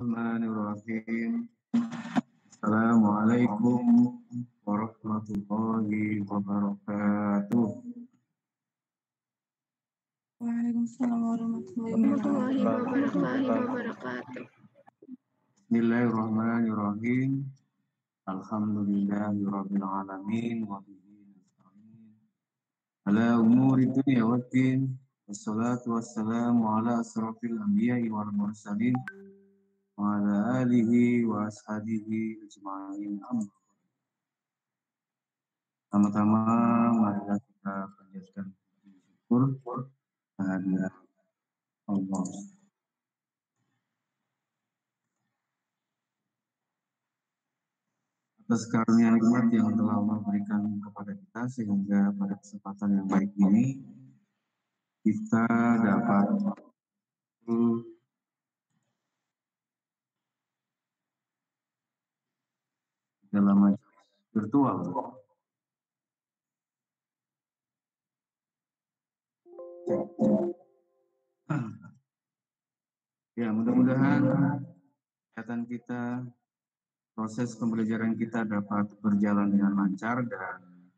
Bismillahirrahmanirrahim. Assalamualaikum warahmatullahi wabarakatuh. Waalaikumsalam warahmatullahi wabarakatuh. Bismillahirrahmanirrahim. Alhamdulillahirabbil alamin wa bihi nasta'in ala umuri dunya waddin. Wassalatu wassalamu ala asrofil anbiya'i wal mursalin wa ala alihi wa ashabihi ajma'in. Pertama-tama marilah kita panjatkan syukur kehadirat Allah atas karunia nikmat yang telah Allah berikan kepada kita, sehingga pada kesempatan yang baik ini kita dapat dalam majelis virtual. Ya, mudah-mudahan kegiatan kita, proses pembelajaran kita dapat berjalan dengan lancar dan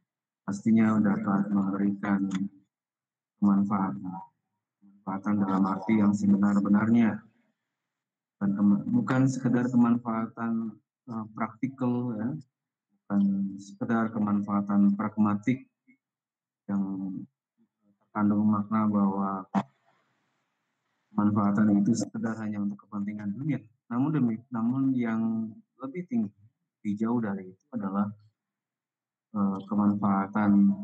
pastinya dapat memberikan kemanfaatan dalam arti yang sebenar-benarnya, dan bukan sekedar kemanfaatan praktikal, ya, bukan sekedar kemanfaatan pragmatik yang terkandung makna bahwa manfaatan itu sekedar hanya untuk kepentingan dunia. Namun yang lebih tinggi, lebih jauh dari itu adalah kemanfaatan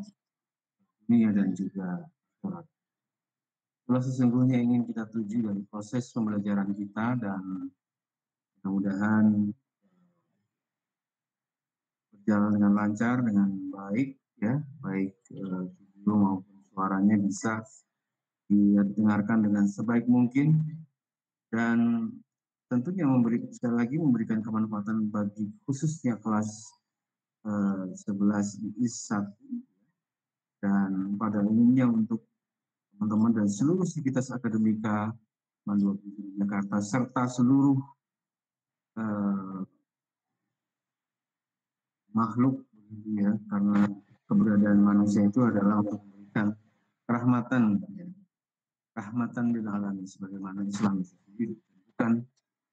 dunia dan juga akhirat. Itulah sesungguhnya ingin kita tuju dari proses pembelajaran kita, dan mudah-mudahan berjalan dengan lancar, dengan baik, ya, baik video maupun suaranya bisa didengarkan dengan sebaik mungkin, dan tentunya sekali lagi memberikan kemanfaatan bagi khususnya kelas 11 IIS 1, dan pada umumnya untuk teman-teman dan seluruh sivitas akademika Mandua Jakarta serta seluruh makhluk, ya, karena keberadaan manusia itu adalah untuk memberikan rahmatan lil alamin, sebagaimana Islam sendiri, bukan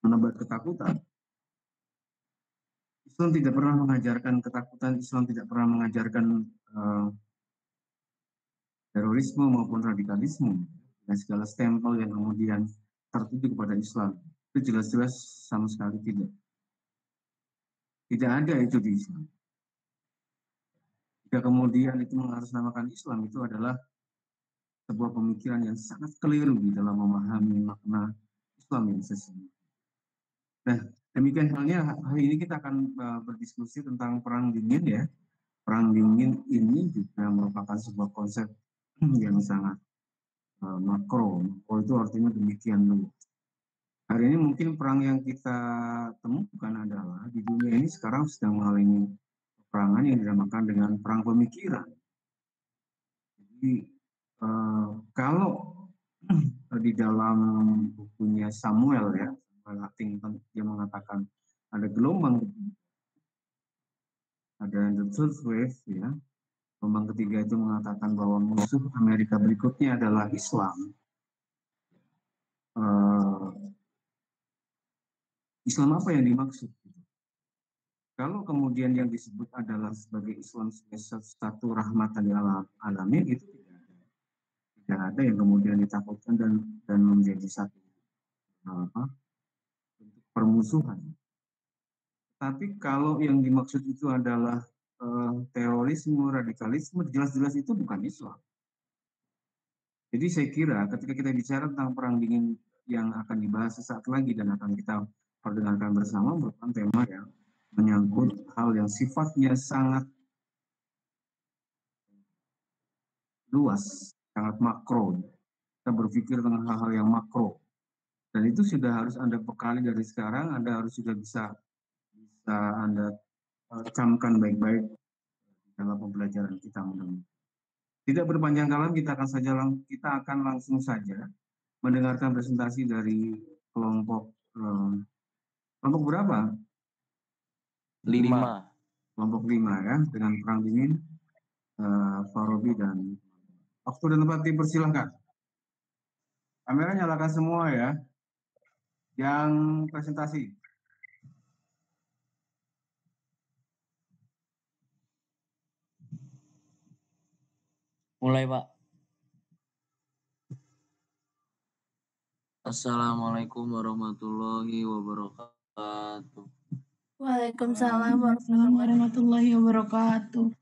menebar ketakutan. Islam tidak pernah mengajarkan ketakutan, Islam tidak pernah mengajarkan terorisme maupun radikalisme dan segala stempel yang kemudian tertuju kepada Islam. Itu jelas-jelas sama sekali tidak ada itu di Islam. Jika kemudian itu mengatasnamakan Islam, itu adalah sebuah pemikiran yang sangat keliru di dalam memahami makna Islam yang sesungguhnya. Nah, demikian halnya hari ini kita akan berdiskusi tentang perang dingin, ya. Perang dingin ini juga merupakan sebuah konsep yang sangat makro. Makro itu artinya demikian luas. Hari ini mungkin perang yang kita temukan adalah di dunia ini sekarang sedang mengalami peperangan yang dinamakan dengan perang pemikiran. Jadi kalau di dalam bukunya Samuel, ya, Samuel Huntington, dia mengatakan ada gelombang, ada the third wave, ya. Gelombang ketiga itu mengatakan bahwa musuh Amerika berikutnya adalah Islam. Islam apa yang dimaksud? Kalau kemudian yang disebut adalah sebagai Islam sebagai satu rahmatan lil alamin, itu tidak ada yang kemudian ditakutkan dan menjadi satu bentuk permusuhan. Tapi kalau yang dimaksud itu adalah terorisme, radikalisme, jelas-jelas itu bukan Islam. Jadi saya kira ketika kita bicara tentang perang dingin yang akan dibahas sesaat lagi dan akan kita perdengarkan bersama, merupakan tema yang menyangkut hal yang sifatnya sangat luas, sangat makro. Kita berpikir tentang hal-hal yang makro, dan itu sudah harus Anda bekali dari sekarang. Anda harus sudah bisa Anda camkan baik-baik dalam pembelajaran kita. Tidak berpanjang kali, kita akan langsung saja mendengarkan presentasi dari kelompok Kelompok berapa? 5. Kelompok 5 ya, dengan Perang Dingin, Farabi dan waktu dan tempat dipersilahkan. Kamera nyalakan semua ya. Yang presentasi. Mulai, Pak. Assalamualaikum warahmatullahi wabarakatuh. Waalaikumsalam warahmatullahi wabarakatuh.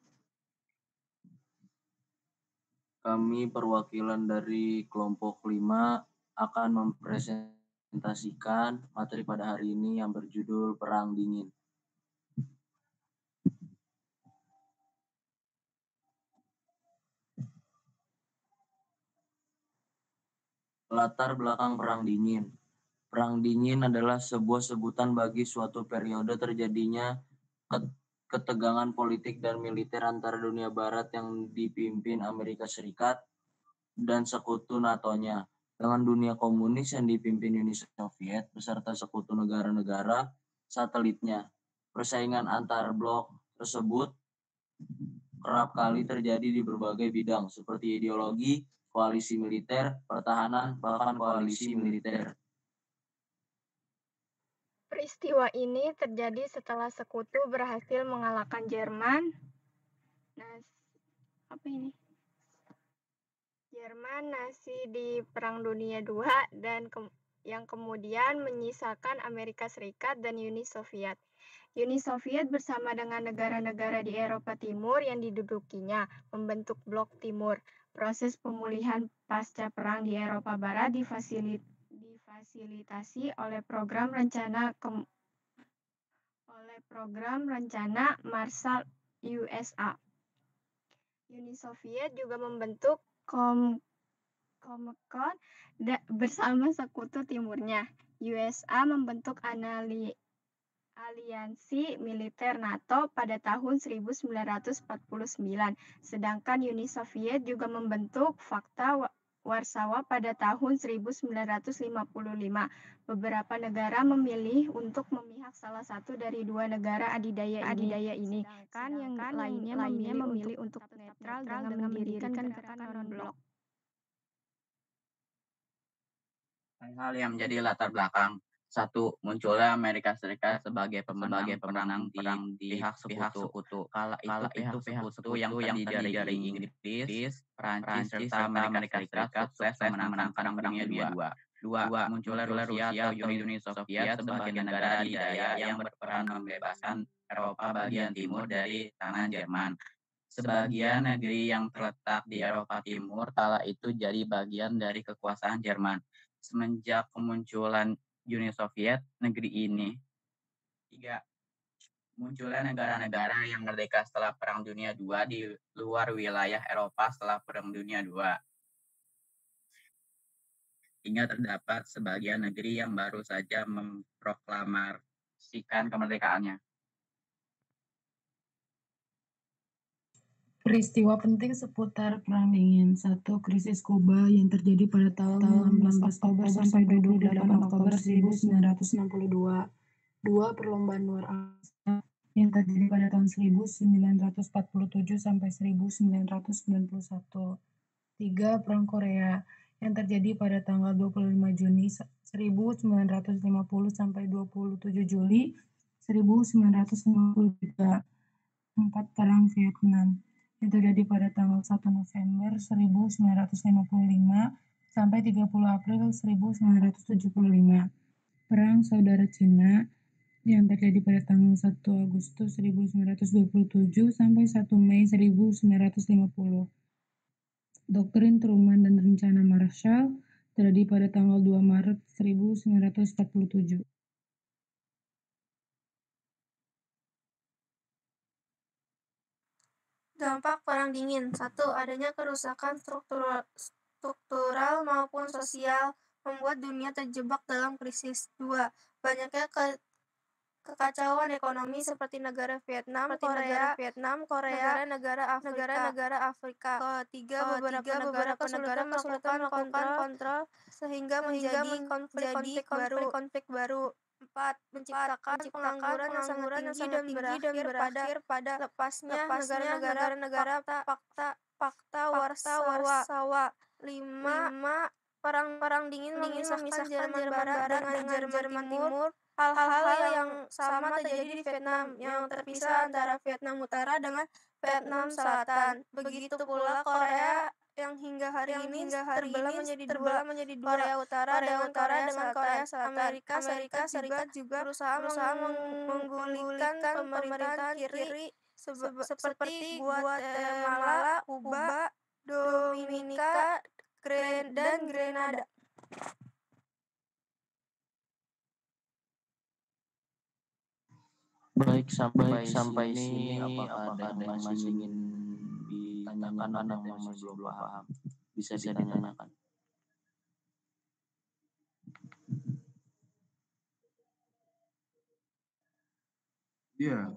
Kami perwakilan dari kelompok 5 akan mempresentasikan materi pada hari ini yang berjudul Perang Dingin. Latar belakang Perang Dingin. Perang Dingin adalah sebuah sebutan bagi suatu periode terjadinya ketegangan politik dan militer antara dunia barat yang dipimpin Amerika Serikat dan sekutu NATO-nya dengan dunia komunis yang dipimpin Uni Soviet beserta sekutu negara-negara satelitnya. Persaingan antar blok tersebut kerap kali terjadi di berbagai bidang seperti ideologi, koalisi militer, pertahanan, bahkan koalisi militer. Peristiwa ini terjadi setelah Sekutu berhasil mengalahkan Jerman. Jerman Nazi di Perang Dunia II dan yang kemudian menyisakan Amerika Serikat dan Uni Soviet. Uni Soviet bersama dengan negara-negara di Eropa Timur yang didudukinya membentuk Blok Timur. Proses pemulihan pasca perang di Eropa Barat difasilitasi oleh program rencana Marshall USA. Uni Soviet juga membentuk Comecon bersama sekutu timurnya. USA membentuk aliansi militer NATO pada tahun 1949, sedangkan Uni Soviet juga membentuk Fakta Warsawa pada tahun 1955. Beberapa negara memilih untuk memihak salah satu dari dua negara adidaya ini, sedangkan yang lainnya memilih untuk netral dengan mendirikan gerakan non-blok. Hal yang menjadi latar belakang. 1. Munculnya Amerika Serikat sebagai pemenang perang di pihak sekutu. Kala itu pihak sekutu yang terdiri dari Inggris, Prancis, serta Amerika Serikat sukses memenangkan Perang Dunia II. 2. Munculnya Rusia atau Uni Soviet sebagai negara adidaya yang berperan membebaskan Eropa bagian timur dari tangan Jerman. Sebagian negeri yang terletak di Eropa Timur kala itu jadi bagian dari kekuasaan Jerman. Semenjak kemunculan Uni Soviet, negeri ini. 3. Munculnya negara-negara yang merdeka setelah Perang Dunia II di luar wilayah Eropa setelah Perang Dunia II. Hingga terdapat sebagian negeri yang baru saja memproklamasikan kemerdekaannya. Peristiwa penting seputar Perang Dingin. 1. Krisis Kuba yang terjadi pada tahun 16 Oktober sampai 28 Oktober 1962. 2. Perlombaan luar angkasa yang terjadi pada tahun 1947 sampai 1991. 3. Perang Korea yang terjadi pada tanggal 25 Juni 1950 sampai 27 Juli 1953. 4. Perang Vietnam yang terjadi pada tanggal 1 November 1955 sampai 30 April 1975. Perang Saudara Cina yang terjadi pada tanggal 1 Agustus 1927 sampai 1 Mei 1950. Doktrin Truman dan Rencana Marshall terjadi pada tanggal 2 Maret 1947. Dampak Perang Dingin. 1. Adanya kerusakan struktural maupun sosial membuat dunia terjebak dalam krisis. 2. Banyaknya kekacauan ekonomi seperti negara Vietnam, Korea, negara Afrika. 3. Beberapa negara kesulitan melakukan kontrol sehingga menjadi konflik baru. 4. Menciptakan pengangguran yang sangat tinggi dan berakhir pada lepasnya negara-negara fakta Warsawa. 5. Perang dingin memisahkan Jerman Barat dengan Jerman Timur. Hal-hal yang sama terjadi di Vietnam, yang terpisah antara Vietnam Utara dengan Vietnam Selatan. Begitu pula Korea yang hingga hari ini terbelah menjadi dua, Korea Utara dengan Korea Selatan. Amerika Serikat juga berusaha menggulingkan pemerintahan kiri seperti Guatemala, Kuba, Dominika, dan Grenada. Baik, sampai sini apakah ada yang masih ingin ditanyakan atau yang masih belum paham? Bisa ditanyakan. Iya,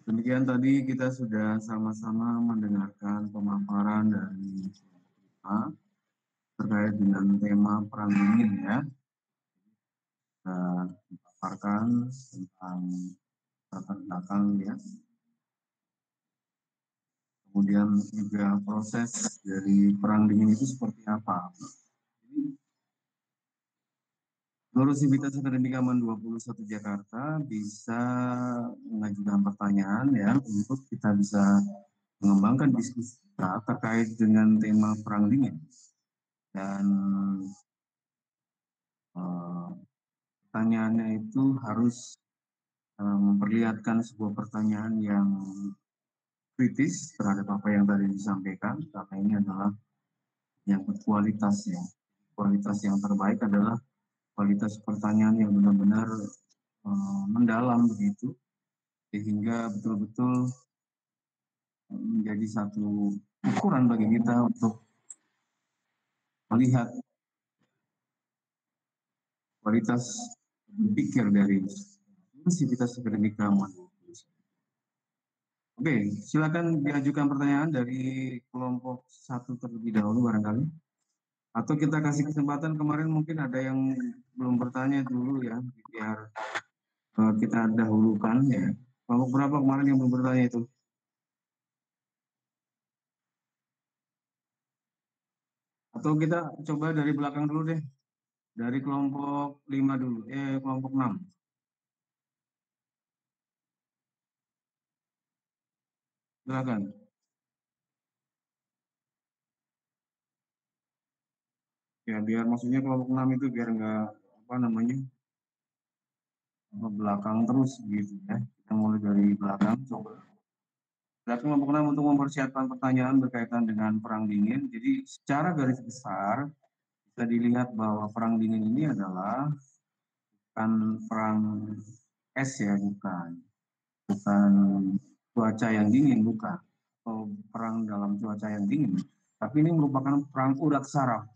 demikian tadi kita sudah sama-sama mendengarkan pemaparan dari kita terkait dengan tema perang dingin ya. Kita paparkan tentang latar belakang ya. Kemudian juga proses dari perang dingin itu seperti apa. Jadi, menurut Sivitas Akademika Man 21 Jakarta bisa mengajukan pertanyaan ya untuk kita bisa mengembangkan diskusi kita terkait dengan tema perang dingin. Dan pertanyaannya itu harus memperlihatkan sebuah pertanyaan yang kritis terhadap apa yang tadi disampaikan, karena ini adalah yang berkualitas ya. Kualitas yang terbaik adalah kualitas pertanyaan yang benar-benar mendalam begitu, sehingga betul-betul menjadi satu ukuran bagi kita untuk melihat kualitas berpikir dari Sivitas Akademika Man. Oke, silakan diajukan pertanyaan dari kelompok 1 terlebih dahulu barangkali. Atau kita kasih kesempatan, kemarin mungkin ada yang belum bertanya dulu ya, biar kita dahulukan ya. Kelompok berapa kemarin yang belum bertanya itu? Atau kita coba dari belakang dulu deh. Dari kelompok 5 dulu, kelompok 6. Silakan. Ya, biar maksudnya kelompok 6 itu biar nggak belakang terus gitu ya. Kita mulai dari belakang coba. Dari kelompok 6 untuk mempersiapkan pertanyaan berkaitan dengan perang dingin. Jadi secara garis besar bisa dilihat bahwa perang dingin ini adalah bukan perang es ya, bukan cuaca yang dingin, bukan, atau perang dalam cuaca yang dingin, tapi ini merupakan perang urat saraf.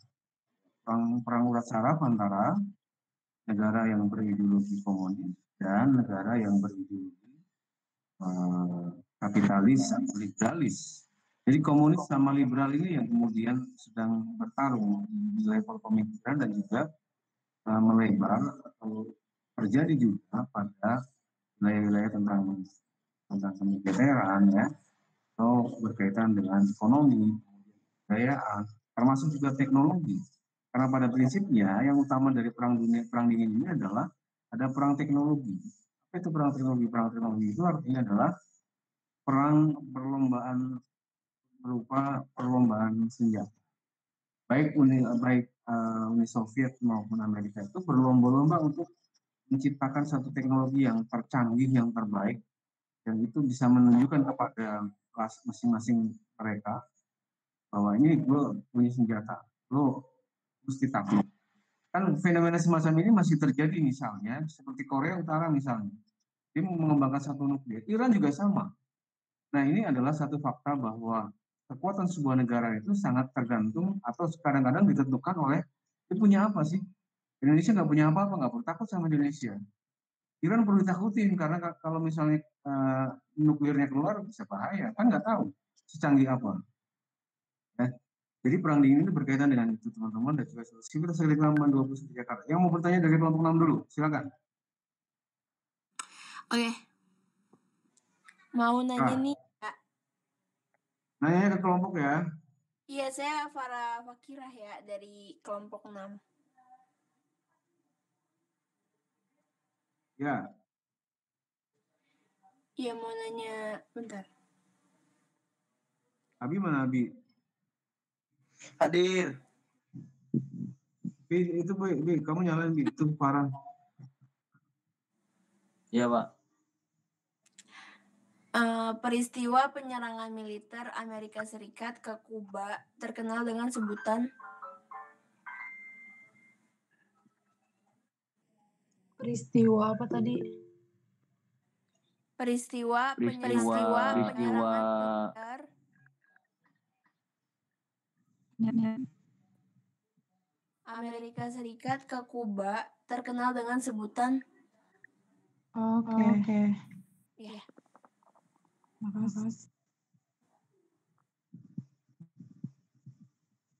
Perang urat saraf antara negara yang berideologi komunis dan negara yang berideologi kapitalis, liberalis. Jadi komunis sama liberal ini yang kemudian sedang bertarung di level pemikiran dan juga melebar atau terjadi juga pada wilayah-wilayah tentang kemiliteran ya, atau berkaitan dengan ekonomi, kebudayaan, termasuk juga teknologi. Karena pada prinsipnya yang utama dari perang dingin ini adalah ada perang teknologi. Apa itu perang teknologi? Perang teknologi itu artinya adalah perang perlombaan berupa perlombaan senjata. Baik Uni Soviet maupun Amerika itu berlomba-lomba untuk menciptakan satu teknologi yang tercanggih, yang terbaik, dan itu bisa menunjukkan kepada kelas masing-masing mereka bahwa ini gue punya senjata, lo mesti takluk. Kan fenomena semacam ini masih terjadi misalnya seperti Korea Utara misalnya, dia mengembangkan satu nuklir. Iran juga sama. Nah ini adalah satu fakta bahwa kekuatan sebuah negara itu sangat tergantung atau kadang-kadang ditentukan oleh dia punya apa sih. Indonesia nggak punya apa-apa, nggak perlu takut sama Indonesia. Iran perlu ditakutin karena kalau misalnya nuklirnya keluar bisa bahaya, kan nggak tahu secanggih apa. Jadi perang dingin itu berkaitan dengan itu teman-teman, dan juga sipil satelit Laman 21 Jakarta. Yang mau bertanya dari kelompok 6 dulu, silakan. Oke. Mau nanya nih, Kak. Nanya ke kelompok ya. Iya, saya Farah Fakirah ya dari kelompok 6. Ya. Iya, mau nanya, bentar. Abi mana Abi? Hadir. Bi, itu Bi, kamu nyalain Bi, itu parah. Iya, Pak. Peristiwa penyerangan militer Amerika Serikat ke Kuba terkenal dengan sebutan Peristiwa apa tadi? peristiwa penyerangan militer Amerika Serikat ke Kuba terkenal dengan sebutan Oke. ya. Makasih.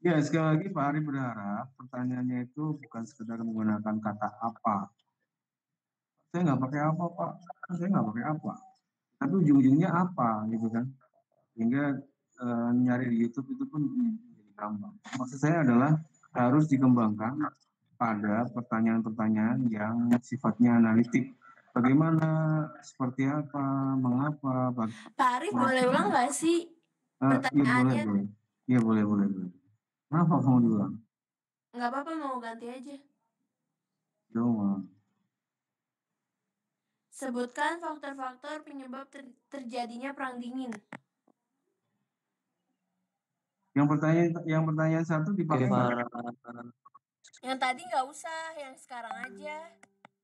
Ya, sekali lagi Pak Ari berharap pertanyaannya itu bukan sekedar menggunakan kata apa. Saya nggak pakai apa Pak, saya nggak pakai apa. Tapi ujung-ujungnya apa gitu kan. Sehingga nyari di YouTube itu pun menjadi gampang. Maksud saya adalah harus dikembangkan pada pertanyaan-pertanyaan yang sifatnya analitik. Bagaimana, seperti apa, mengapa, Pak Arif boleh ulang nggak sih pertanyaannya? Iya boleh. Kenapa kamu diulang? Nggak apa-apa, mau ganti aja. Dong. Sebutkan faktor-faktor penyebab terjadinya perang dingin. Yang pertanyaan satu dipakai nggak? Yang tadi nggak usah, yang sekarang aja.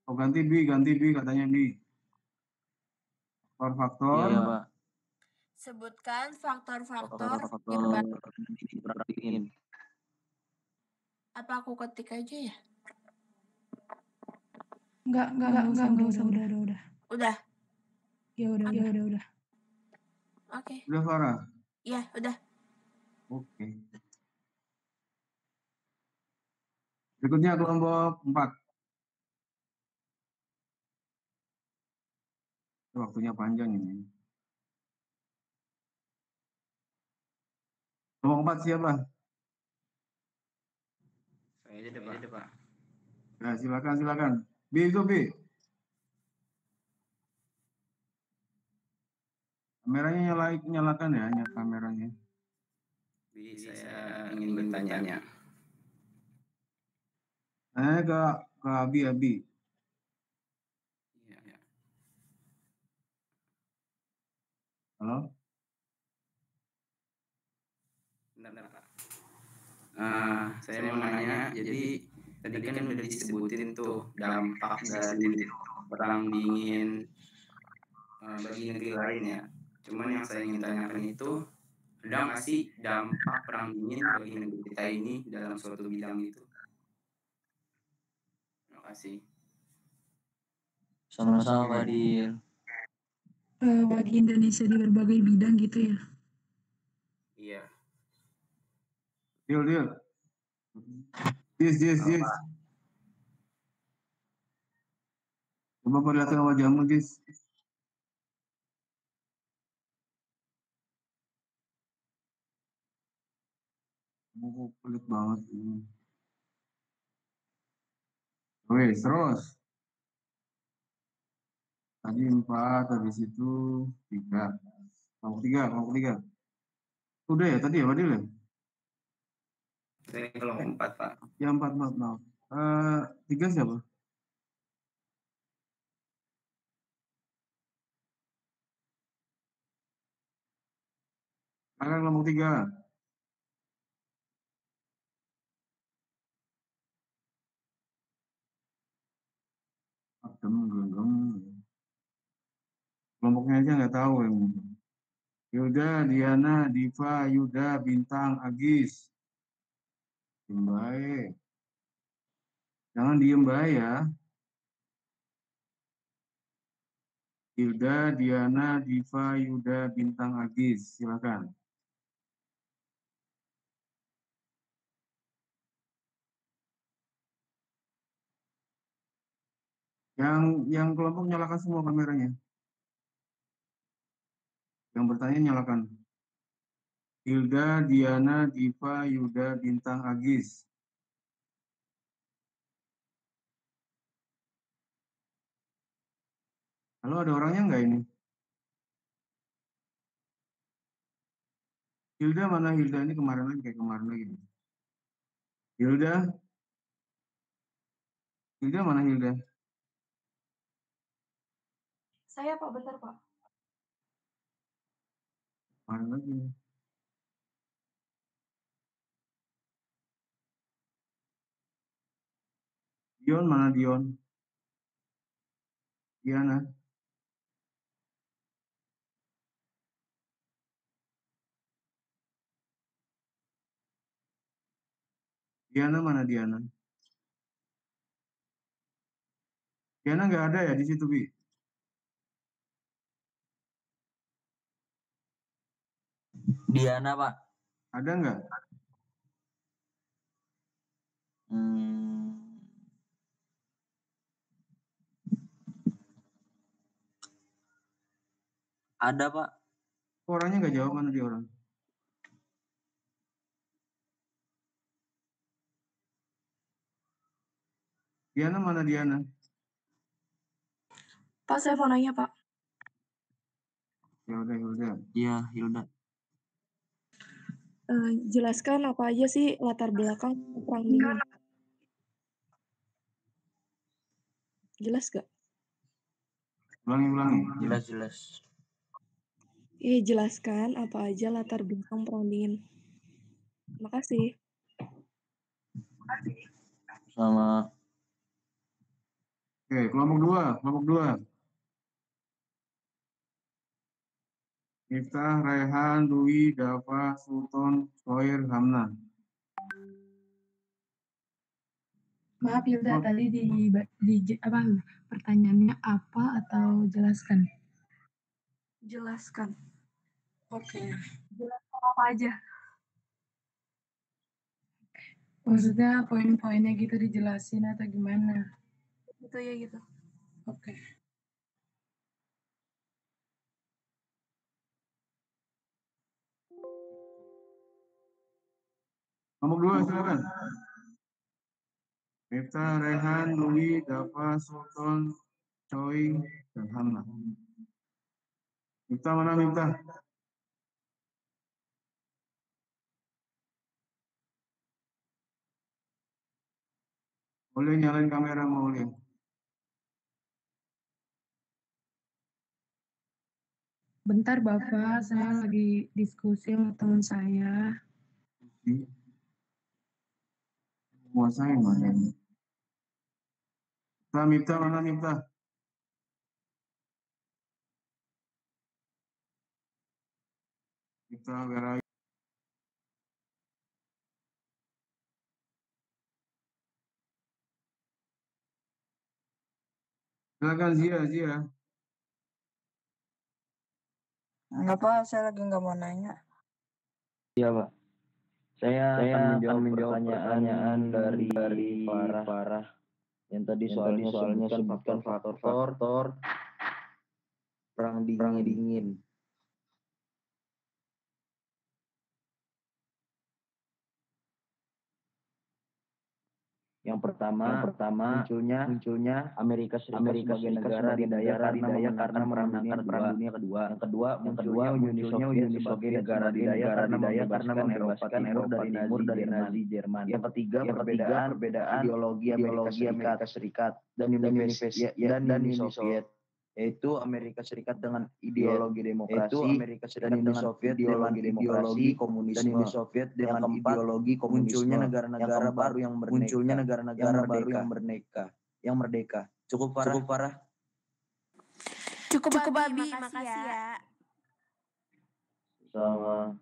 Oh ganti B katanya B. Faktor. Iya, Pak. Sebutkan faktor-faktor perang dingin. Apa aku ketik aja ya? Enggak usah, udah. Udah? Ya udah. Oke. Udah Farah? Iya, udah. Oke. Berikutnya kelompok 4. Waktunya panjang ini. Kelompok 4 siapa? Saya aja deh, Pak. Ya, silakan. B itu B. Kameranya nyalakan ya, kameranya. Saya ingin bertanya. Ke Abi. Iya. Halo? Benar, Pak. Saya mau nanya, jadi tadi kan udah disebutin tuh dampak dari perang dingin bagi negeri lain ya. Cuman yang saya ingin tanyakan itu, ada nggak sih dampak perang dingin bagi negeri kita ini dalam suatu bidang itu? Terima kasih. Sama-sama, Pak Dil. Bagi Indonesia di berbagai bidang gitu ya. Iya. Deal. Yes. Coba perlihatkan wajahmu, Dis. Buku pelit banget ini. Wes, terus. Tadi 4, habis itu 3. Kelompok 3. Udah ya tadi ya, Pak Dil ya? Saya kelompok 4, Pak. Ya 4, maaf. 3 siapa? Sekarang kelompok 3. Genggam. Kelompoknya aja nggak tahu yang Yuda, Diana, Diva, Yuda, Bintang, Agis. Diem baik. Jangan diem baik ya. Hilda, Diana, Diva, Yuda, Bintang, Agis. Silakan. Yang kelompok nyalakan semua kameranya. Yang bertanya nyalakan. Hilda, Diana, Diva, Yuda, Bintang, Agis. Halo, ada orangnya nggak ini? Hilda mana Hilda? Ini kemarin lagi kayak kemarin lagi. Hilda? Hilda mana Hilda? Saya Pak, bentar Pak. Kemarin lagi. Dion mana Dion? Diana? Diana mana Diana? Diana nggak ada ya di situ, Bi? Diana, Pak. Ada nggak? Ada, Pak. Orangnya nggak jawab, mana dia orang? Diana mana Diana? Pak, saya mau nanya Pak. Ya udah, Hilda. Iya, Hilda. Jelaskan apa aja sih latar belakang perang dingin? Jelas gak? Ulangi. Jelas. Jelaskan apa aja latar belakang perang dingin. Makasih. Sama. Oke, kelompok dua. Miftah, Raihan, Dwi, Dava, Sultan, Soir, Hamna. Maaf Hilda, tadi pertanyaannya apa atau jelaskan? Jelaskan. Oke. Jelaskan apa aja? Maksudnya poin-poinnya gitu dijelasin atau gimana? Gitu ya gitu. Oke. Kelompok dua, silakan. Miftah, Raihan, Dwi, Dava, Sultan, Choi, dan Hamna. Miftah mana Miftah? Boleh nyalain kamera, boleh. Bentar Bapak, saya lagi diskusi sama teman saya. Kuasain mana ini? Miftah mana Miftah? Miftah, where are you? Silakan Zia. Enggak Pak, saya lagi nggak mau nanya. Iya, Pak. Saya akan menjawab pertanyaan dari Farah. Yang tadi soalnya sebutkan faktor perang dingin. Yang pertama munculnya Amerika Serikat sebagai negara adidaya karena memenangkan Perang Dunia Kedua. Yang kedua munculnya Uni Soviet sebagai negara adidaya karena membebaskan Eropa dari Nazi Jerman. Yang ketiga perbedaan ideologi Amerika Serikat dan Uni Soviet, yaitu Amerika Serikat dengan ideologi demokrasi, dan Uni Soviet dengan ideologi komunisme, dan Uni Soviet dengan ideologi komunisme. Munculnya negara-negara baru yang merdeka. Cukup Farah. Cukup Abi, makasih ya. Sama.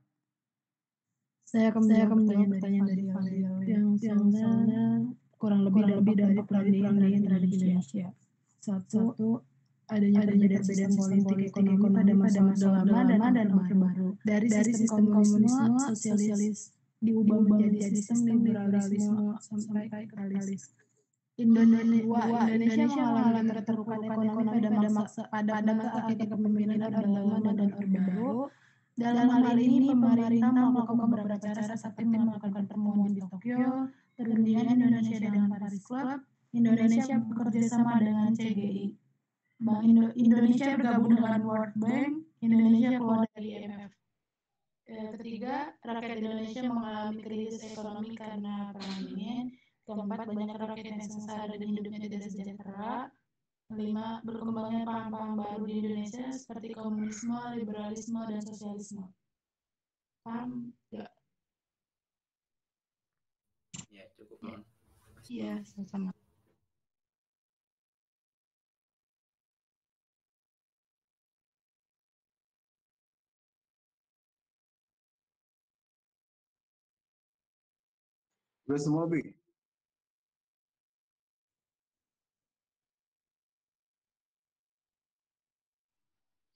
Saya akan menjawab pertanyaan dari Fadil yang soalnya kurang lebih dari perang dingin terhadap Indonesia. Satu, adanya perbedaan sistem politik ekonomi pada masa lama dan Orde Baru. Dari sistem komunisme, sosialis diubah menjadi sistem liberalisme sampai kapitalis. Indonesia mengalami keterpurukan ekonomi pada masa akhir kepemimpinan Orde Lama dan Orde Baru. Dalam hal ini, pemerintah melakukan beberapa cara seperti melakukan pertemuan di Tokyo, perundingan Indonesia dengan Paris Club, Indonesia bekerja sama dengan CGI, Indonesia bergabung dengan World Bank, Indonesia keluar dari IMF. Ketiga, rakyat Indonesia mengalami krisis ekonomi karena perang dingin. Keempat, banyak rakyat yang sengsara dan hidupnya tidak sejahtera. Kelima, berkembangnya paham-paham baru di Indonesia seperti komunisme, liberalisme, dan sosialisme. Paham nggak? Ya, cukup, Non. Iya, sama-sama. Udah semua, Bi?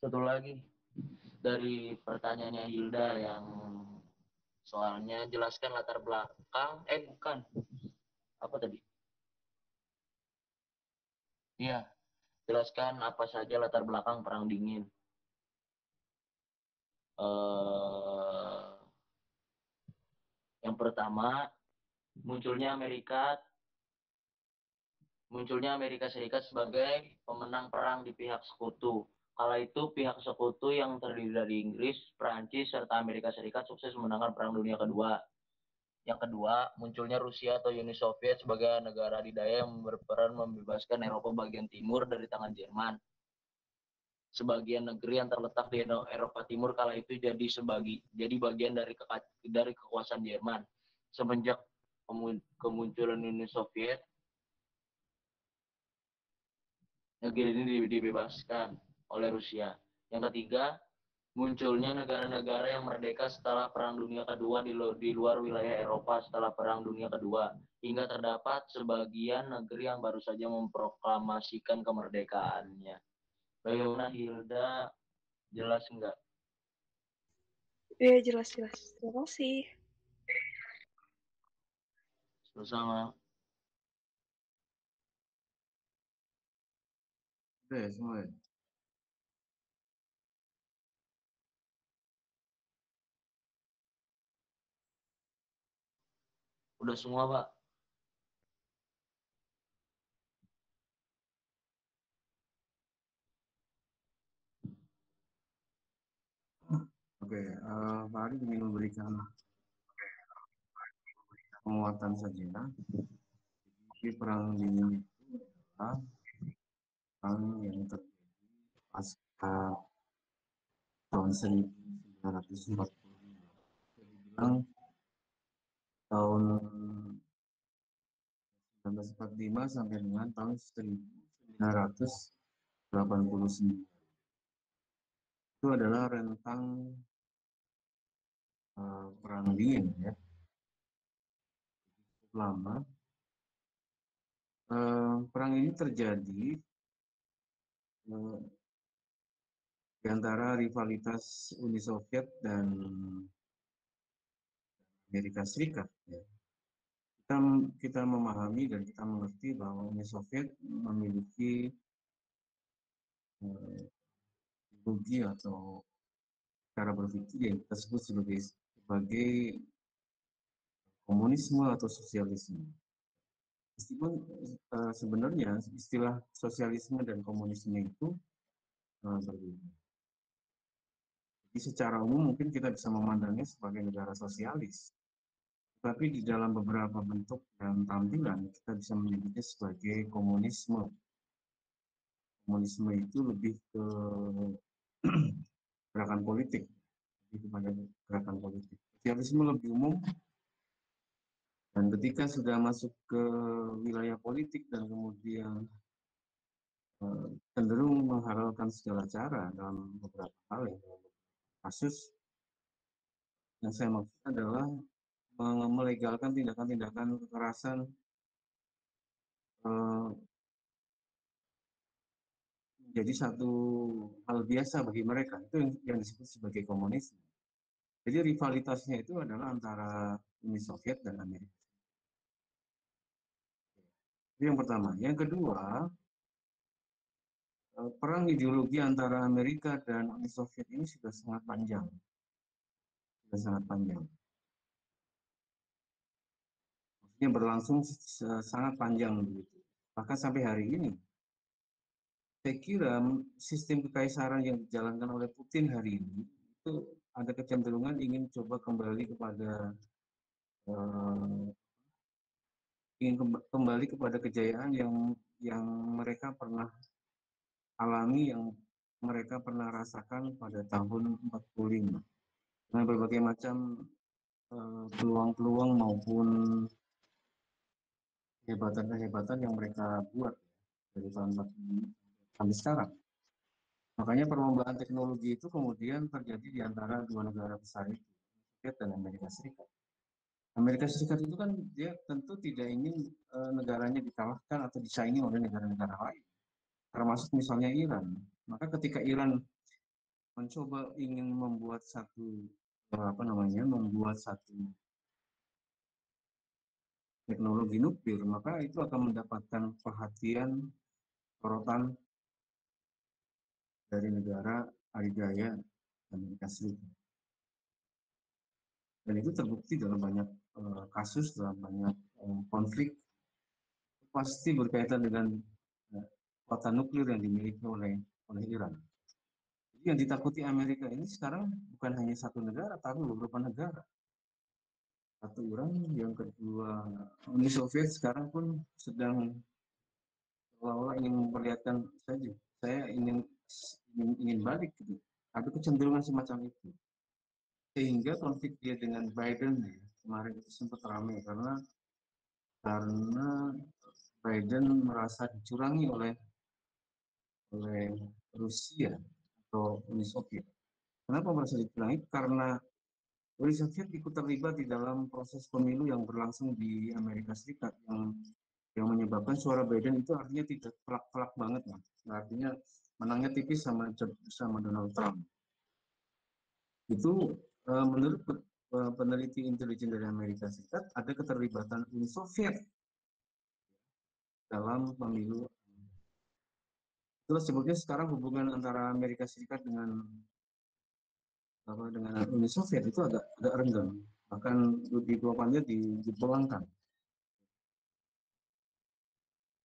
Satu lagi dari pertanyaannya Hilda yang soalnya jelaskan latar belakang, bukan. Apa tadi? Iya, jelaskan apa saja latar belakang Perang Dingin. Yang pertama, munculnya Amerika Serikat sebagai pemenang perang di pihak sekutu. Kala itu pihak sekutu yang terdiri dari Inggris, Prancis, serta Amerika Serikat sukses memenangkan Perang Dunia Kedua. Yang kedua, munculnya Rusia atau Uni Soviet sebagai negara adidaya yang berperan membebaskan Eropa bagian timur dari tangan Jerman. Sebagian negeri yang terletak di Eropa Timur kala itu jadi bagian dari kekuasaan Jerman. Semenjak kemunculan Uni Soviet, negeri ini dibebaskan oleh Rusia. Yang ketiga, munculnya negara-negara yang merdeka setelah Perang Dunia Kedua di luar wilayah Eropa setelah Perang Dunia Kedua, hingga terdapat sebagian negeri yang baru saja memproklamasikan kemerdekaannya. Bagaimana Hilda? Jelas enggak? Iya, jelas-jelas. Terima kasih. Sama. Udah ya semua ya? Udah semua, Pak. Oke, Pak Ari ingin memberikan penguatan saja. Jadi Perang Dingin itu adalah perang yang terjadi pasca tahun 1945. Jadi bilang tahun 1945 sampai dengan tahun 1989. Itu adalah rentang perang dingin ya, cukup lama. Perang ini terjadi di antara rivalitas Uni Soviet dan Amerika Serikat. Ya. Kita memahami dan kita mengerti bahwa Uni Soviet memiliki ideologi atau cara berpikir yang kita sebut sebagai komunisme atau sosialisme. Meskipun sebenarnya istilah sosialisme dan komunisme itu berbeda. Jadi secara umum mungkin kita bisa memandangnya sebagai negara sosialis. Tapi di dalam beberapa bentuk dan tampilan kita bisa menyebutnya sebagai komunisme. Komunisme itu lebih ke gerakan politik, lebih kepada gerakan politik. Sosialisme lebih umum, dan ketika sudah masuk ke wilayah politik dan kemudian cenderung menghalalkan segala cara dalam beberapa hal ya, kasus yang saya maksud adalah melegalkan tindakan-tindakan kekerasan menjadi satu hal biasa bagi mereka. Itu yang disebut sebagai komunisme. Jadi rivalitasnya itu adalah antara Uni Soviet dan Amerika. Itu yang pertama. Yang kedua, perang ideologi antara Amerika dan Uni Soviet ini sudah sangat panjang. Sudah sangat panjang. Maksudnya berlangsung sangat panjang begitu. Bahkan sampai hari ini. Saya kira sistem kekaisaran yang dijalankan oleh Putin hari ini itu ada kecenderungan ingin coba kembali kepada kejayaan yang mereka pernah alami, yang mereka pernah rasakan pada tahun 45 dengan berbagai macam peluang-peluang maupun kehebatan-kehebatan yang mereka buat dari tahun 45 sampai sekarang. Makanya perlombaan teknologi itu kemudian terjadi di antara dua negara besar itu, Soviet dan Amerika Serikat. Amerika Serikat itu kan dia tentu tidak ingin negaranya dikalahkan atau disaingi oleh negara-negara lain, termasuk misalnya Iran. Maka ketika Iran mencoba ingin membuat satu teknologi nuklir, maka itu akan mendapatkan perhatian sorotan dari negara adidaya Amerika Serikat. Dan itu terbukti dalam banyak kasus, dalam banyak konflik, pasti berkaitan dengan kekuatan nuklir yang dimiliki oleh Iran. Jadi yang ditakuti Amerika ini sekarang bukan hanya satu negara, tapi beberapa negara. Satu Iran, yang kedua Uni Soviet sekarang pun sedang seolah-olah ingin memperlihatkan saja, saya ingin balik gitu. Ada kecenderungan semacam itu. Sehingga konflik dia dengan Biden kemarin itu sempat ramai karena Biden merasa dicurangi oleh Rusia atau Uni Soviet. Kenapa merasa dicurangi? Karena Uni Soviet ikut terlibat di dalam proses pemilu yang berlangsung di Amerika Serikat yang menyebabkan suara Biden itu artinya tidak telak-telak banget lah. Artinya menangnya tipis sama Donald Trump. Itu menurut peneliti intelijen dari Amerika Serikat ada keterlibatan Uni Soviet dalam pemilu. Terus sebetulnya sekarang hubungan antara Amerika Serikat dengan Uni Soviet itu agak renggang, bahkan diplomatnya dipulangkan.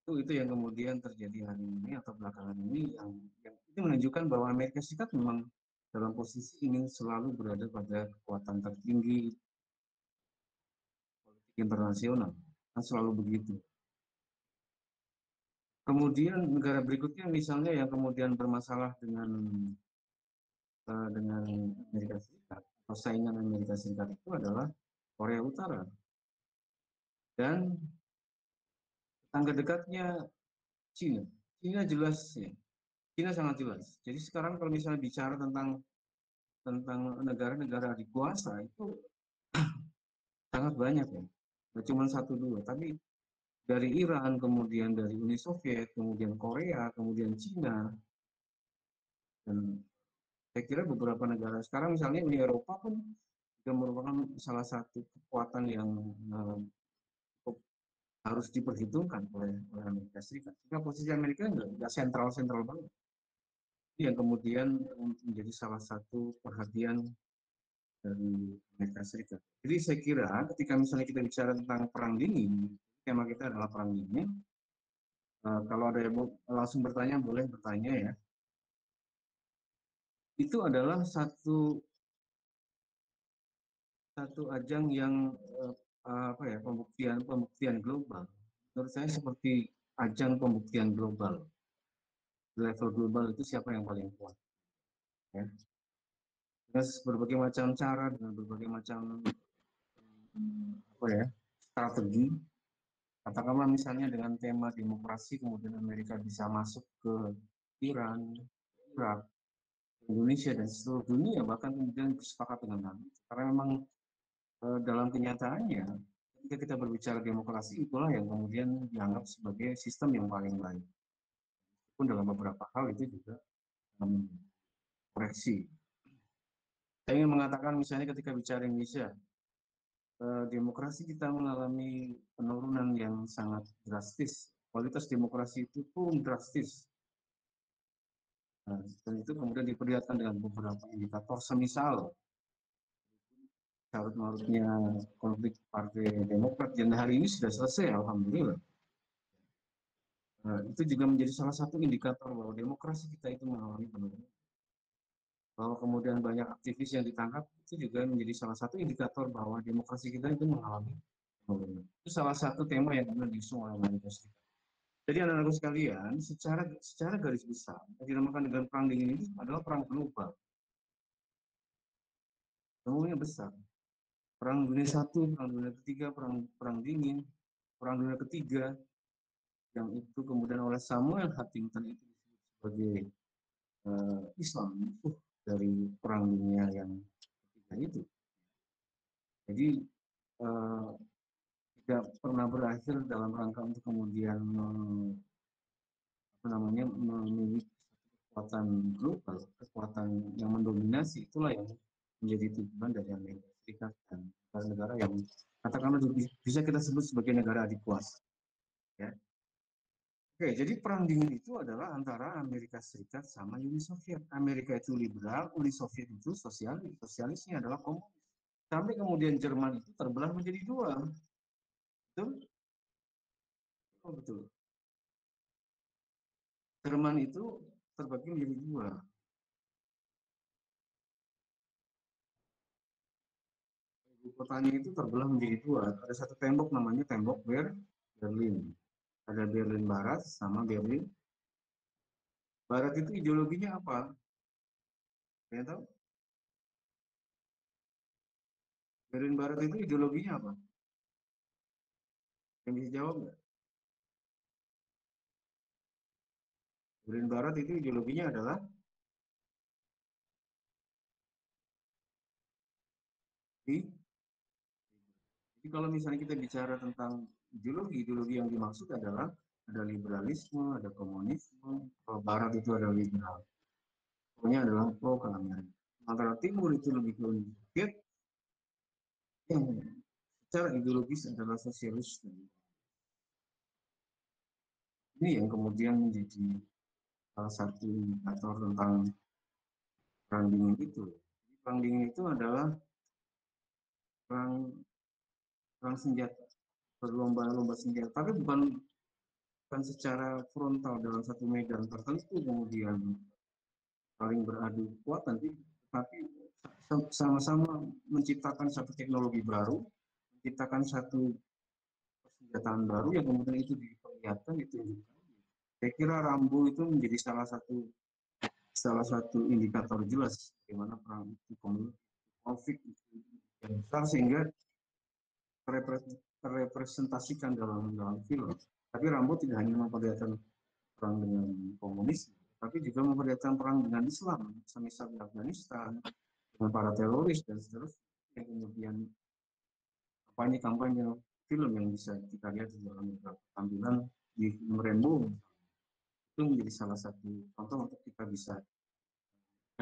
Itu yang kemudian terjadi hari ini atau belakangan ini yang itu menunjukkan bahwa Amerika Serikat memang dalam posisi ingin selalu berada pada kekuatan tertinggi politik internasional, kan selalu begitu. Kemudian negara berikutnya misalnya yang kemudian bermasalah dengan Amerika Serikat atau saingan Amerika Serikat itu adalah Korea Utara dan tetangga dekatnya Cina. Cina jelas ya, Cina sangat jelas. Jadi sekarang kalau misalnya bicara tentang negara-negara dikuasa itu sangat banyak ya, tidak cuma satu dua, tapi dari Iran, kemudian dari Uni Soviet, kemudian Korea, kemudian Cina, dan saya kira beberapa negara sekarang misalnya Uni Eropa pun juga merupakan salah satu kekuatan yang harus diperhitungkan oleh Amerika Serikat. Karena posisi Amerika nggak sentral banget. Ini yang kemudian menjadi salah satu perhatian dari Amerika Serikat. Jadi saya kira ketika misalnya kita bicara tentang perang dingin, tema kita adalah perang dingin. Kalau ada yang langsung bertanya, boleh bertanya ya. Itu adalah satu ajang yang pembuktian global. Menurut saya seperti ajang pembuktian global. Di level global itu siapa yang paling kuat. Ya. Terus berbagai macam cara dengan berbagai macam strategi. Katakanlah misalnya dengan tema demokrasi, kemudian Amerika bisa masuk ke Iran, Irak, Indonesia dan seluruh dunia, bahkan kemudian bersepakat dengan hal itu. Karena memang dalam kenyataannya, ketika kita berbicara demokrasi, itulah yang kemudian dianggap sebagai sistem yang paling baik. Pun dalam beberapa hal itu juga koreksi. Saya ingin mengatakan misalnya ketika bicara Indonesia, demokrasi kita mengalami penurunan yang sangat drastis kualitas demokrasi itu pun drastis. Nah, dan itu kemudian diperlihatkan dengan beberapa indikator, semisal carut-marutnya konflik Partai Demokrat yang hari ini sudah selesai, alhamdulillah. Nah, itu juga menjadi salah satu indikator bahwa demokrasi kita itu mengalami penurunan. Bahwa kemudian banyak aktivis yang ditangkap itu juga menjadi salah satu indikator bahwa demokrasi kita itu mengalami penurunan. Itu salah satu tema yang kemudian diusung oleh Amerika Serikat. Jadi anak-anakku sekalian, secara garis besar, yang dinamakan dengan perang dingin ini adalah perang global. Semuanya besar. Perang dunia satu, perang dunia ketiga, perang dingin, perang dunia ketiga, yang itu kemudian oleh Samuel Huntington itu disebut sebagai Islam dari perang dunia yang ketiga itu. Jadi tidak pernah berakhir dalam rangka untuk kemudian memiliki kekuatan global, kekuatan yang mendominasi, itulah yang menjadi tujuan dari Amerika Serikat dan negara-negara yang katakanlah bisa kita sebut sebagai negara adik kuasa. Ya. Oke, jadi perang dingin itu adalah antara Amerika Serikat sama Uni Soviet. Amerika itu liberal, Uni Soviet itu sosialis. Sosialisnya adalah komunis. Sampai kemudian Jerman itu terbelah menjadi dua. Betul? Oh, betul. Jerman itu terbagi menjadi dua. Ibu kotanya itu terbelah menjadi dua. Ada satu tembok namanya tembok Berlin. Ada Berlin Barat sama Berlin. Barat itu ideologinya apa? Kalian tahu? Berlin Barat itu ideologinya apa? Yang bisa jawab nggak? Berlin Barat itu ideologinya adalah jadi kalau misalnya kita bicara tentang ideologi yang dimaksud adalah ada liberalisme, ada komunisme. Kalau Barat itu ada liberal. Pokoknya adalah pro ke Amerika. Sementara Timur itu lebih ke Uni Soviet, yang secara ideologis adalah sosialis. Ini yang kemudian menjadi salah satu indikator tentang perang dingin itu. Perang dingin itu adalah perang senjata, berlomba-lomba senjata, tapi bukan secara frontal dalam satu medan tertentu kemudian saling beradu kekuatan, tapi sama-sama menciptakan satu teknologi baru, menciptakan satu persenjataan baru yang kemudian itu diperlihatkan, itu. Saya kira Rambo itu menjadi salah satu indikator jelas bagaimana perang itu konflik yang besar sehingga terrepresentasikan dalam film. Tapi Rambo tidak hanya memperlihatkan perang dengan komunis, tapi juga memperlihatkan perang dengan Islam, semisal di Afghanistan, dengan para teroris dan seterusnya. Yang kemudian kampanye film yang bisa kita lihat di dalam beberapa tampilan di film Rambo itu menjadi salah satu contoh untuk kita bisa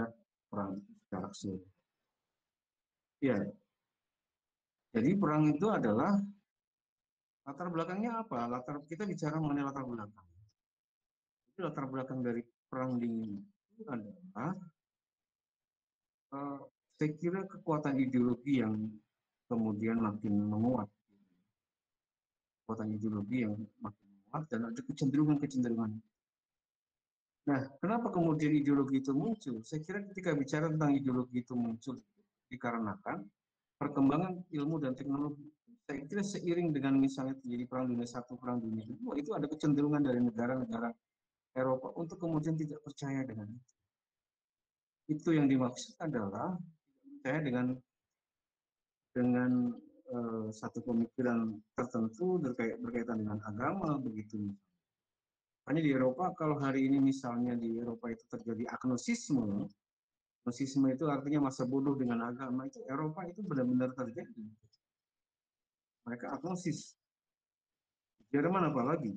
lihat perang secara keseluruhan. Ya, jadi perang itu adalah latar belakangnya apa? Kita bicara mengenai latar belakang. Jadi latar belakang dari perang dingin itu adalah saya kira kekuatan ideologi yang kemudian makin menguat. Kekuatan ideologi yang makin menguat dan ada kecenderungan. Nah, kenapa kemudian ideologi itu muncul? Saya kira ketika bicara tentang ideologi itu muncul dikarenakan perkembangan ilmu dan teknologi. Saya kira seiring dengan misalnya terjadi perang dunia satu, perang dunia kedua, itu ada kecenderungan dari negara-negara Eropa untuk kemudian tidak percaya dengan itu. Itu yang dimaksud adalah percaya dengan satu pemikiran tertentu berkaitan dengan agama begitu. Hanya di Eropa, kalau hari ini misalnya di Eropa itu terjadi agnosisme itu artinya masa bodoh dengan agama, itu Eropa itu benar-benar terjadi. Mereka agnosis. Jerman apalagi?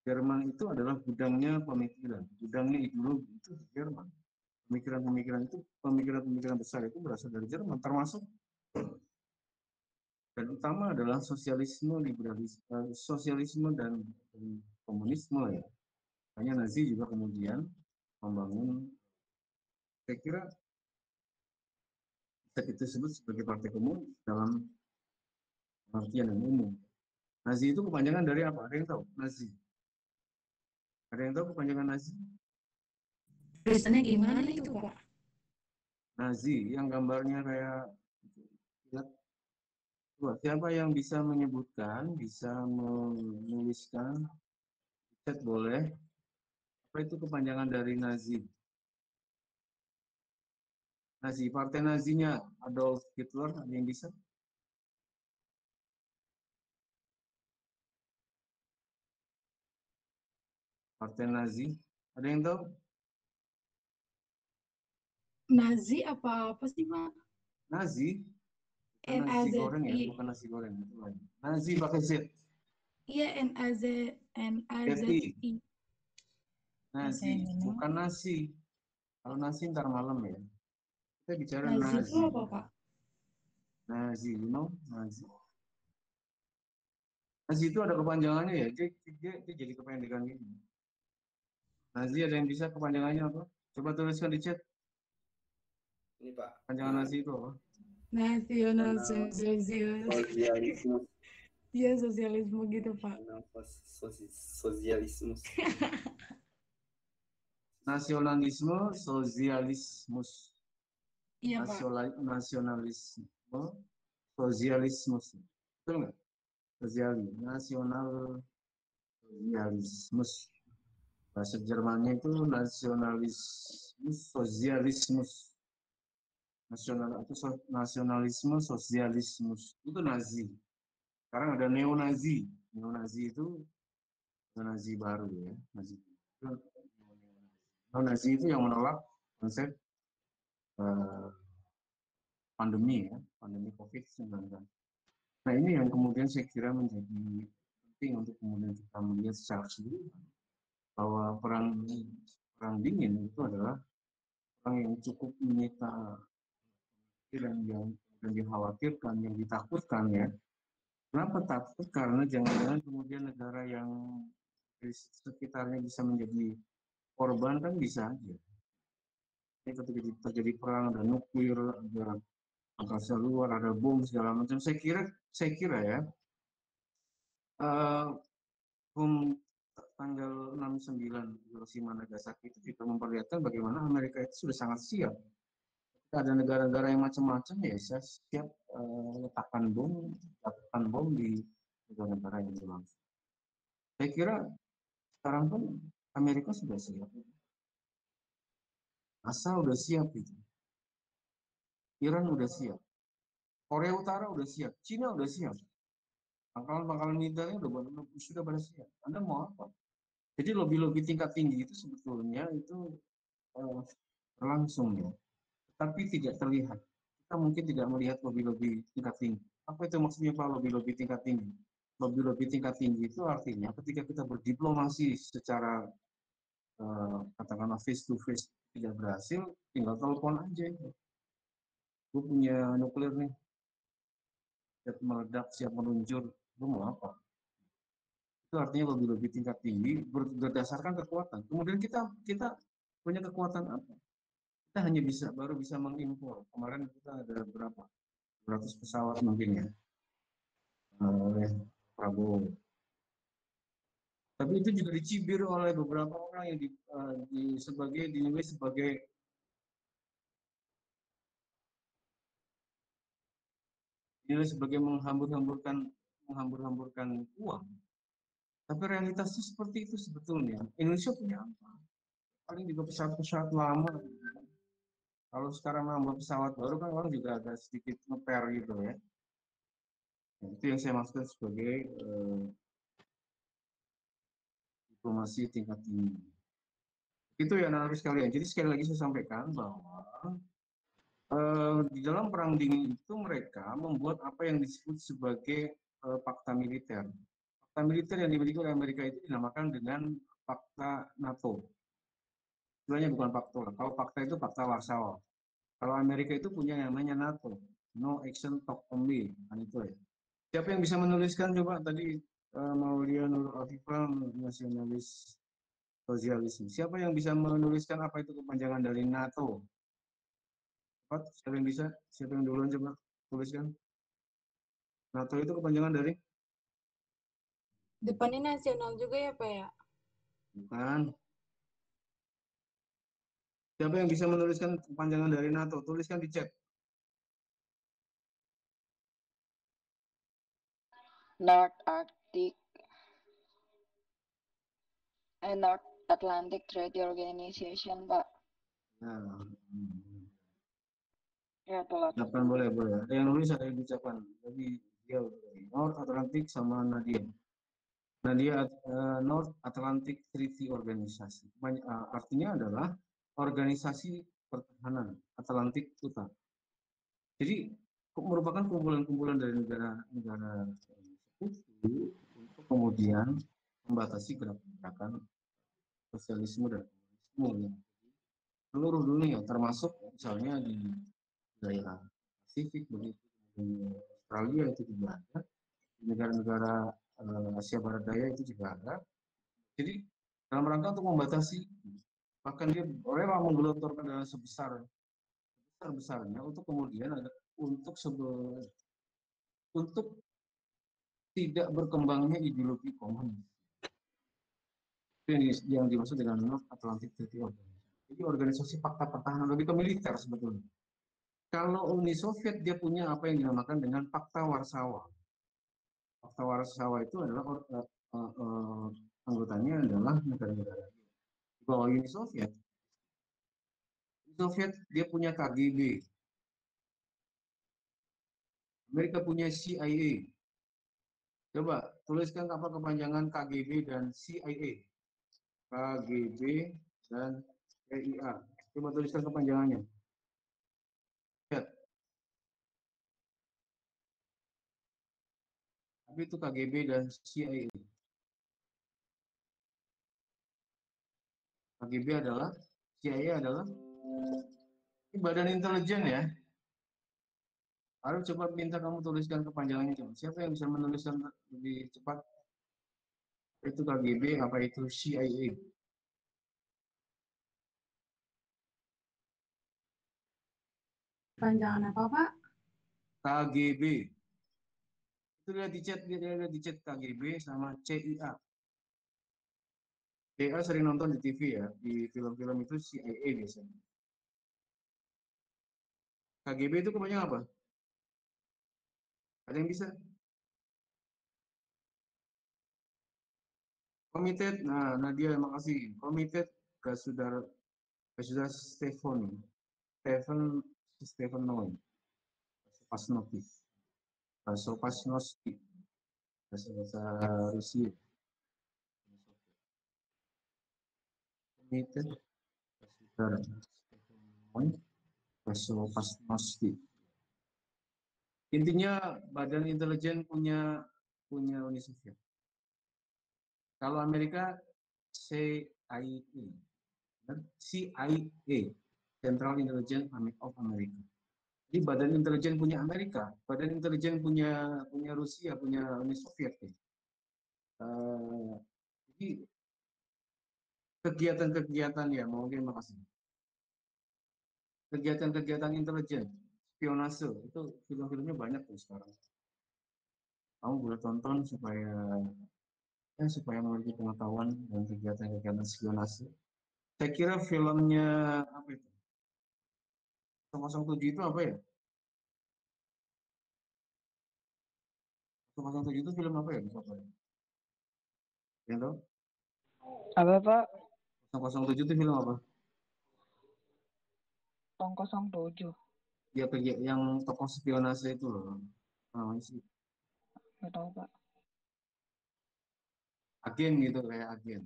Jerman itu adalah gudangnya pemikiran, gudangnya ideologi itu Jerman. Pemikiran-pemikiran besar itu berasal dari Jerman, termasuk Dan utama adalah sosialisme, sosialisme dan komunisme ya. Hanya Nazi juga kemudian membangun, saya kira bisa kita sebut sebagai partai komunis dalam pengertian yang umum. Nazi itu kepanjangan dari apa? Ada yang tahu? Nazi. Ada yang tahu kepanjangan Nazi? Tulisannya gimana itu, Pak? Nazi yang gambarnya kayak lihat. Siapa yang bisa menyebutkan, bisa menuliskan, chat boleh. Apa itu kepanjangan dari Nazi? Nazi, partai Nazinya Adolf Hitler, ada yang bisa? Partai Nazi, ada yang tahu? Nazi apa sih, Pak? Nazi, bukan nasi goreng ya, bukan nasi goreng. Itu lain. Nazi pakai Z. Iya, N-A-Z-I. Nazi, bukan nasi. Kalau nasi ntar malam ya. Kita bicara Nazi Nazi. itu apa, Pak? Nazi, you know, Nazi. Nazi itu ada kepanjangannya ya, dia jadi kependekan gitu. Nazi ada yang bisa kepanjangannya apa? Coba tuliskan di chat. Ini Pak. Kepanjangan Nazi itu apa? Nasional sosialisme. Iya, sosialisme gitu, Pak. Sosialisme. Nasionalisme, sosialismus. Iya, Pak. Nasionalisme, sosialisme. Betul nggak? Nasional sosialismus. Bahasa Jermannya itu nasionalismus, sosialismus. Nasionalisme, sosialismus. Itu Nazi. Sekarang ada neo-Nazi. Neo-Nazi itu Nazi baru ya. Neo-Nazi itu yang menolak konsep pandemi ya, pandemi COVID-19. Nah ini yang kemudian saya kira menjadi penting untuk kemudian kita melihat secara keseluruhan bahwa perang dingin itu adalah perang yang cukup menyita dan yang dikhawatirkan, yang ditakutkan ya. Kenapa takut? Karena jangan-jangan kemudian negara yang di sekitarnya bisa menjadi korban kan bisa aja. Ketika terjadi perang, ada nuklir, ada angkasa luar, ada bom segala macam. Saya kira ya, bom tanggal 6/9 Hiroshima Nagasaki itu juga memperlihatkan bagaimana Amerika itu sudah sangat siap. Ada negara-negara yang macam-macam ya siap letakkan bom di negara-negara yang berlangsung. Saya kira sekarang pun Amerika sudah siap. NASA udah siap gitu. Iran udah siap. Korea Utara udah siap. Cina udah siap. Pangkalan-pangkalan militernya sudah pada siap. Anda mau apa? Jadi lobby-lobby tingkat tinggi itu sebetulnya itu berlangsung ya. Tapi tidak terlihat. Kita mungkin tidak melihat lobby-lobby tingkat tinggi. Apa itu maksudnya Pak lobby-lobby tingkat tinggi? Lobby-lobby tingkat tinggi itu artinya ketika kita berdiplomasi secara katakanlah face to face tidak berhasil, tinggal telepon aja. Gue punya nuklir nih, siap meledak, siap meluncur, gue mau apa? Itu artinya lobby-lobby tingkat tinggi berdasarkan kekuatan. Kemudian kita punya kekuatan apa? Kita hanya baru bisa mengimpor. Kemarin kita ada berapa? 200 pesawat mungkin ya oleh Prabowo. Tapi itu juga dicibir oleh beberapa orang yang dinilai sebagai menghambur-hamburkan uang. Tapi realitasnya seperti itu sebetulnya. Indonesia punya apa? Paling juga pesawat-pesawat lama. Kalau sekarang nambah pesawat baru kan orang juga ada sedikit ngeper gitu ya. Nah, itu yang saya maksud sebagai diplomasi tingkat tinggi. Itu ya anak-anak sekalian. Jadi sekali lagi saya sampaikan bahwa di dalam perang dingin itu mereka membuat apa yang disebut sebagai fakta militer. Fakta militer yang dimiliki oleh Amerika itu dinamakan dengan fakta NATO. Sebenarnya bukan fakta. Kalau fakta itu fakta Warsawa. Kalau Amerika itu punya yang namanya NATO, No Action Talk Only, kan itu ya. Siapa yang bisa menuliskan coba tadi Maulia Nur Afifah nasionalis sosialisme. Siapa yang bisa menuliskan apa itu kepanjangan dari NATO? Cepat, siapa yang bisa? Siapa yang duluan coba tuliskan? NATO itu kepanjangan dari? Depannya nasional juga ya, Pak ya? Bukan. Siapa yang bisa menuliskan kepanjangan dari NATO? Tuliskan di chat. North Atlantic Treaty Organization, Pak. Nah, Ya, telat. ucapkan boleh. Ada yang nulis, ada yang diucapkan. Jadi dia North Atlantic sama Nadia. North Atlantic Treaty Organization. Artinya adalah organisasi pertahanan Atlantik Utara. Jadi merupakan kumpulan-kumpulan dari negara-negara sekutu untuk kemudian membatasi gerakan sosialisme dan komunisme seluruh dunia, termasuk misalnya di wilayah Pasifik, begitu di Australia itu juga ada, di negara-negara Asia Barat Daya itu juga ada. Jadi dalam rangka untuk membatasi, bahkan dia rela menggelontorkan dana sebesar-besarnya untuk kemudian untuk tidak berkembangnya ideologi komunis. Itu yang dimaksud dengan North Atlantic Treaty Organization. Jadi organisasi fakta pertahanan lebih ke militer sebetulnya. Kalau Uni Soviet dia punya apa yang dinamakan dengan Fakta Warsawa. Fakta Warsawa itu adalah anggotanya adalah negara-negara di bawah Uni Soviet. Uni Soviet dia punya KGB. Amerika punya CIA. Coba tuliskan apa kepanjangan KGB dan CIA. KGB dan CIA. Coba tuliskan kepanjangannya. Lihat. Tapi itu KGB dan CIA. KGB adalah, CIA adalah badan intelijen ya. Lalu coba minta kamu tuliskan kepanjangannya. Coba. Siapa yang bisa menuliskan lebih cepat? Itu KGB, apa itu CIA? Panjangan apa, Pak? KGB. Itu dia di chat KGB sama CIA. CIA sering nonton di TV ya, di film-film itu CIA biasanya. KGB itu kepanjangan apa? Ada yang bisa? Committed, nah Nadia makasih. Committed Gasudar Stephen Noy. Pasnotis. Pasnosti. Bahasa Rusia. Committed Gasudar Stephen Noy. Pasnosti. Intinya badan intelijen punya Uni Soviet. Kalau Amerika CIA, Central Intelligence of America. Jadi badan intelijen punya Amerika, badan intelijen punya Rusia, punya Uni Soviet. Jadi kegiatan-kegiatan ya, mungkin makasih. Kegiatan-kegiatan intelijen, spionase itu film-filmnya banyak tuh sekarang. Kamu boleh tonton supaya memiliki pengetahuan dan kegiatan-kegiatan spionase. Saya kira filmnya apa itu? 007 itu apa ya? 007 itu film apa ya? Yang tahu? Apa, Pak? 007 itu film apa? 007. Ya yang tokoh spionase itu loh. Namanya sih. Nggak tahu, Pak. Agen gitu, kayak agen.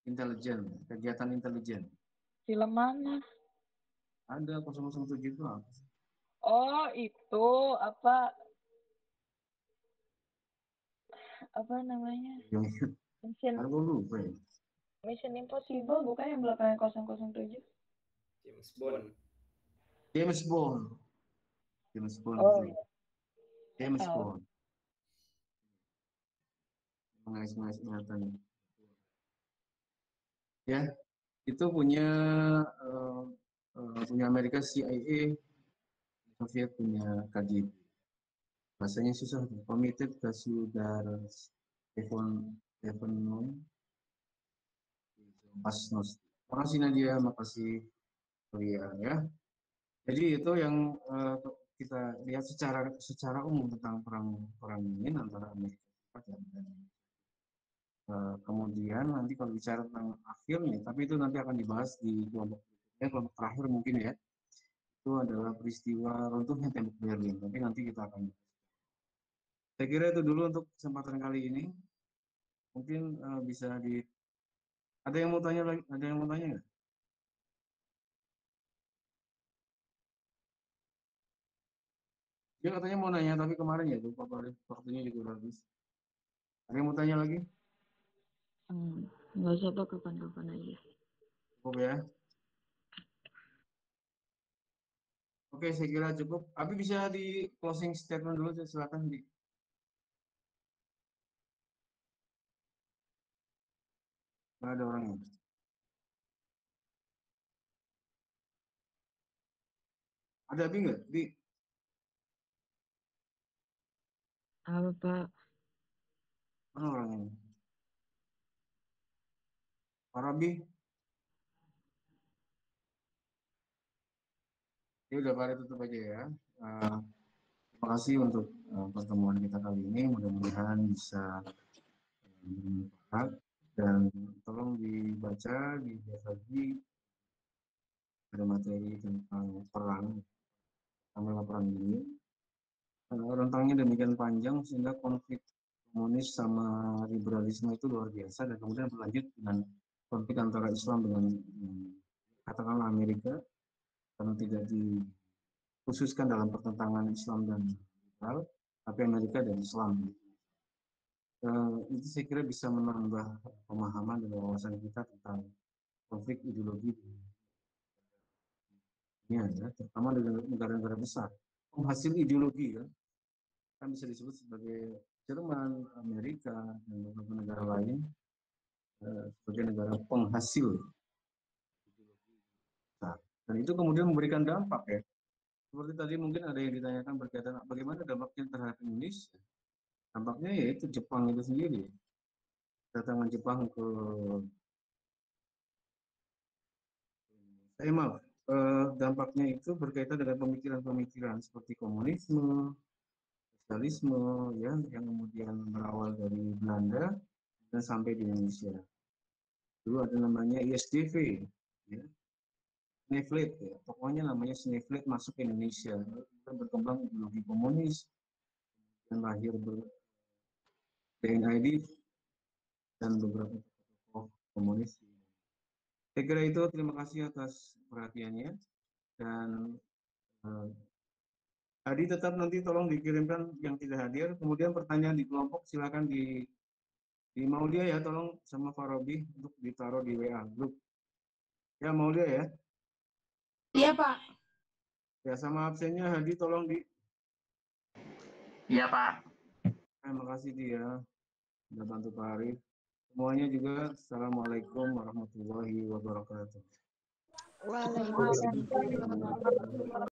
Intelijen, kegiatan intelijen. Film mana? Ada 007 itu apa? Oh, itu apa namanya? Aku lupa ya. Mission Impossible bukan yang belakangnya 007? James Bond. James Bond. Oh, iya. James Bond. Mengais-ngais ingatan. Ya, itu punya Amerika CIA, Soviet punya KGB. Bahasanya susah. Committed Stefanovich Pasnost. Makasih Nadia, makasih Ria ya. Jadi itu yang kita lihat secara umum tentang perang dingin antara Amerika Serikat dan kemudian nanti kalau bicara tentang akhirnya, tapi itu nanti akan dibahas di kelompok terakhir mungkin ya. Itu adalah peristiwa runtuhnya tembok Berlin. Tapi nanti kita akan. Saya kira itu dulu untuk kesempatan kali ini. Mungkin bisa di. Ada yang mau tanya lagi? Ada yang mau tanya nggak? Dia katanya mau nanya, tapi kemarin ya lupa waktunya juga habis. Ada yang mau tanya lagi? Nggak usah Pak, kapan-kapan aja. Cukup ya. Oke, saya kira cukup. Tapi bisa di closing statement dulu, silakan di. Nggak ada orangnya. Ada Abi nggak? Bi? Apa Pak? Mana orangnya? Parabi? Ya udah, Pak, tutup aja ya. Terima kasih untuk pertemuan kita kali ini. Mudah-mudahan bisa bermanfaat dan tolong dibaca, dilihat lagi ada materi tentang perang ini. Rentangnya demikian panjang sehingga konflik komunis sama liberalisme itu luar biasa dan kemudian berlanjut dengan konflik antara Islam dengan katakanlah Amerika karena tidak dikhususkan dalam pertentangan Islam dan liberal, tapi Amerika dan Islam. Itu saya kira bisa menambah pemahaman dan wawasan kita tentang konflik ideologi ini ya, terutama dengan negara-negara besar penghasil ideologi kan bisa disebut sebagai Jerman, Amerika, dan beberapa negara lain sebagai negara penghasil ideologi. Dan itu kemudian memberikan dampak ya. Seperti tadi mungkin ada yang ditanyakan berkaitan bagaimana dampaknya terhadap Indonesia. Dampaknya yaitu Jepang itu sendiri. Kedatangan Jepang ke dampaknya itu berkaitan dengan pemikiran-pemikiran seperti komunisme, sosialisme, ya, yang kemudian berawal dari Belanda dan sampai di Indonesia. Dulu ada namanya ISDV, ya. Sneflet, ya. Pokoknya namanya Sneflet masuk ke Indonesia. Berkembang ideologi komunis, dan lahir DNID dan beberapa tokoh komunis. Saya kira itu, terima kasih atas perhatiannya. Dan Hadi tetap nanti tolong dikirimkan yang tidak hadir. Kemudian pertanyaan di kelompok silakan di Maulia ya, tolong sama Farabi untuk ditaruh di WA grup. Ya Maulia ya. Iya Pak. Ya sama absennya Hadi tolong di. Iya Pak. Terima kasih dia sudah bantu Pak Arif. Semuanya juga assalamualaikum warahmatullahi wabarakatuh. Waalaikumsalam.